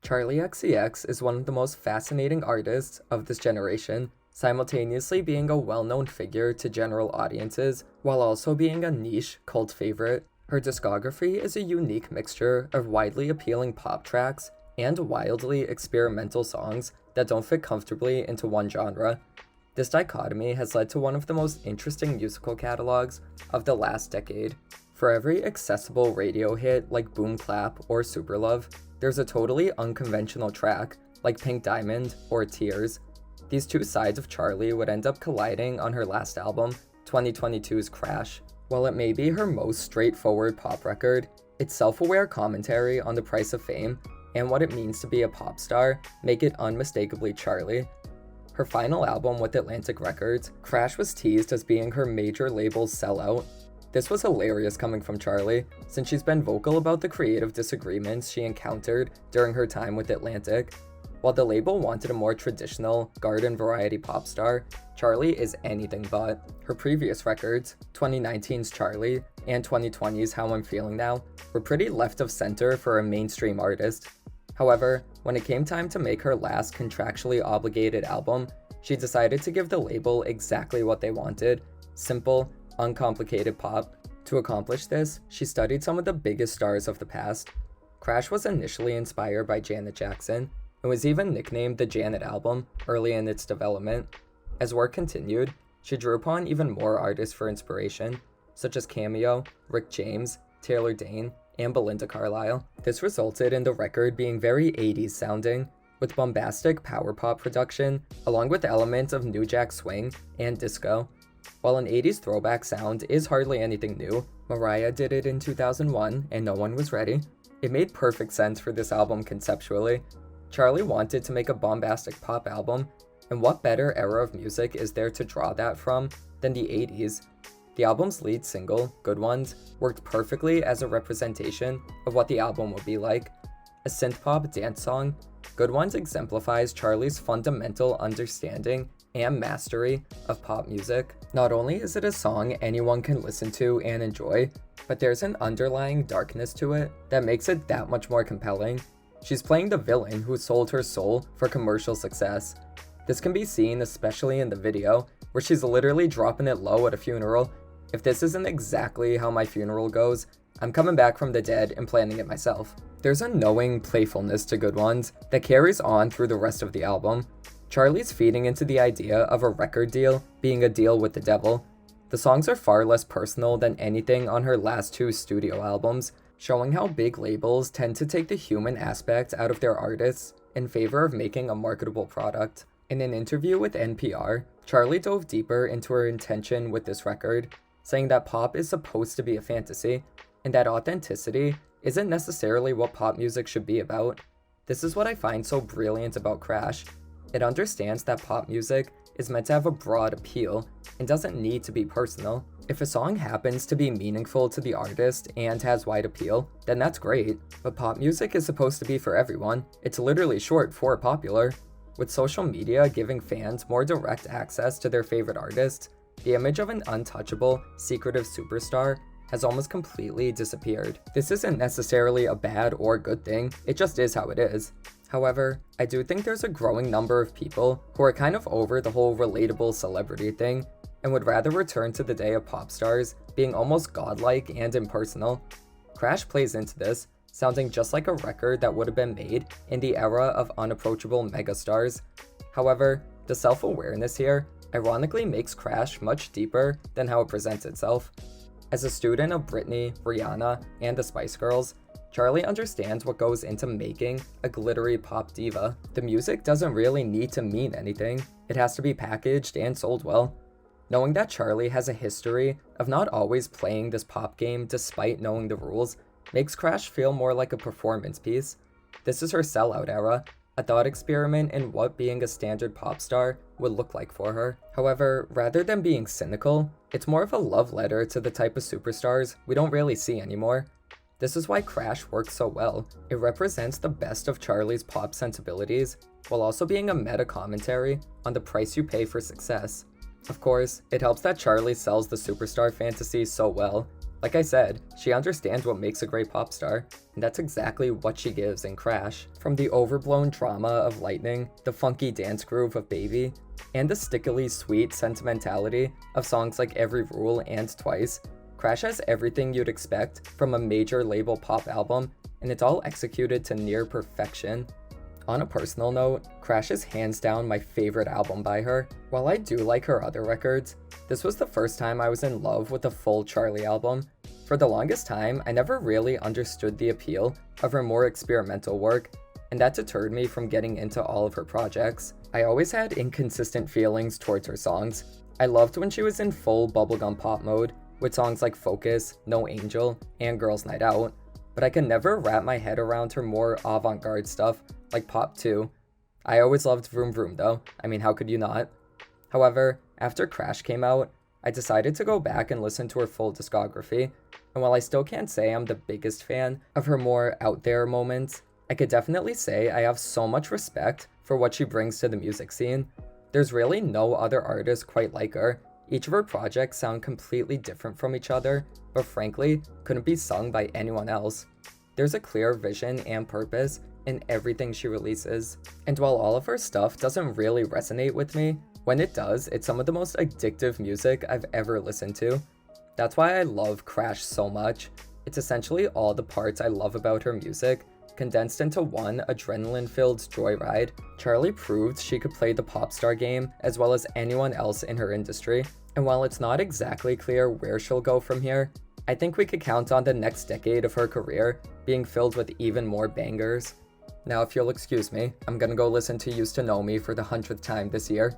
Charli XCX is one of the most fascinating artists of this generation, simultaneously being a well-known figure to general audiences while also being a niche cult favorite. Her discography is a unique mixture of widely appealing pop tracks and wildly experimental songs that don't fit comfortably into one genre. This dichotomy has led to one of the most interesting musical catalogs of the last decade. For every accessible radio hit like Boom Clap or Super Love, there's a totally unconventional track like Pink Diamond or Tears. These two sides of Charli would end up colliding on her last album, 2022's Crash. While it may be her most straightforward pop record, its self-aware commentary on the price of fame and what it means to be a pop star make it unmistakably Charli. Her final album with Atlantic Records, Crash, was teased as being her major label's sellout. This was hilarious coming from Charli, since she's been vocal about the creative disagreements she encountered during her time with Atlantic. While the label wanted a more traditional, garden variety pop star, Charli is anything but. Her previous records, 2019's Charli and 2020's How I'm Feeling Now, were pretty left of center for a mainstream artist. However, when it came time to make her last contractually obligated album, she decided to give the label exactly what they wanted: simple, uncomplicated pop. To accomplish this, she studied some of the biggest stars of the past. Crash was initially inspired by Janet Jackson, and was even nicknamed the Janet album early in its development. As work continued, she drew upon even more artists for inspiration, such as Cameo, Rick James, Taylor Dane, and Belinda Carlisle. This resulted in the record being very 80s sounding, with bombastic power pop production, along with elements of New Jack Swing and disco. While an 80s throwback sound is hardly anything new, Mariah did it in 2001 and no one was ready. It made perfect sense for this album conceptually. Charli wanted to make a bombastic pop album, and what better era of music is there to draw that from than the 80s? The album's lead single, Good Ones, worked perfectly as a representation of what the album would be like. A synth-pop dance song, Good Ones exemplifies Charli's fundamental understanding and mastery of pop music. Not only is it a song anyone can listen to and enjoy, but there's an underlying darkness to it that makes it that much more compelling. She's playing the villain who sold her soul for commercial success. This can be seen especially in the video, where she's literally dropping it low at a funeral. If this isn't exactly how my funeral goes, I'm coming back from the dead and planning it myself. There's a knowing playfulness to Good Ones that carries on through the rest of the album. Charli's feeding into the idea of a record deal being a deal with the devil. The songs are far less personal than anything on her last two studio albums, showing how big labels tend to take the human aspect out of their artists in favor of making a marketable product. In an interview with NPR, Charli dove deeper into her intention with this record, saying that pop is supposed to be a fantasy, and that authenticity isn't necessarily what pop music should be about. This is what I find so brilliant about Crash. It understands that pop music is meant to have a broad appeal and doesn't need to be personal. If a song happens to be meaningful to the artist and has wide appeal, then that's great, but pop music is supposed to be for everyone. It's literally short for popular. With social media giving fans more direct access to their favorite artists, the image of an untouchable, secretive superstar has almost completely disappeared. This isn't necessarily a bad or good thing, it just is how it is. However, I do think there's a growing number of people who are kind of over the whole relatable celebrity thing and would rather return to the day of pop stars being almost godlike and impersonal. Crash plays into this, sounding just like a record that would have been made in the era of unapproachable megastars. However, the self-awareness here ironically makes Crash much deeper than how it presents itself. As a student of Britney, Rihanna, and the Spice Girls, Charli understands what goes into making a glittery pop diva. The music doesn't really need to mean anything, it has to be packaged and sold well. Knowing that Charli has a history of not always playing this pop game despite knowing the rules makes Crash feel more like a performance piece. This is her sellout era, a thought experiment in what being a standard pop star would look like for her. However, rather than being cynical, it's more of a love letter to the type of superstars we don't really see anymore. This is why Crash works so well. It represents the best of Charli's pop sensibilities, while also being a meta commentary on the price you pay for success. Of course, it helps that Charli sells the superstar fantasy so well, Like I said, she understands what makes a great pop star, and that's exactly what she gives in Crash. From the overblown drama of Lightning, the funky dance groove of Baby, and the stickily sweet sentimentality of songs like Every Rule and Twice, Crash has everything you'd expect from a major label pop album, and it's all executed to near perfection. On a personal note, Crash is hands down my favorite album by her. While I do like her other records, this was the first time I was in love with a full Charli album. For the longest time, I never really understood the appeal of her more experimental work, and that deterred me from getting into all of her projects. I always had inconsistent feelings towards her songs. I loved when she was in full bubblegum pop mode, with songs like Focus, No Angel, and Girls Night Out, but I could never wrap my head around her more avant-garde stuff, like Pop 2. I always loved Vroom Vroom though, I mean how could you not? However, after Crash came out, I decided to go back and listen to her full discography, and while I still can't say I'm the biggest fan of her more out there moments, I could definitely say I have so much respect for what she brings to the music scene. There's really no other artist quite like her. Each of her projects sound completely different from each other, but frankly, couldn't be sung by anyone else. There's a clear vision and purpose in everything she releases, and while all of her stuff doesn't really resonate with me, when it does, it's some of the most addictive music I've ever listened to. That's why I love Crash so much. It's essentially all the parts I love about her music, condensed into one adrenaline-filled joyride. Charli proved she could play the pop star game as well as anyone else in her industry, and while it's not exactly clear where she'll go from here, I think we could count on the next decade of her career being filled with even more bangers. Now if you'll excuse me, I'm gonna go listen to Used to Know Me for the 100th time this year.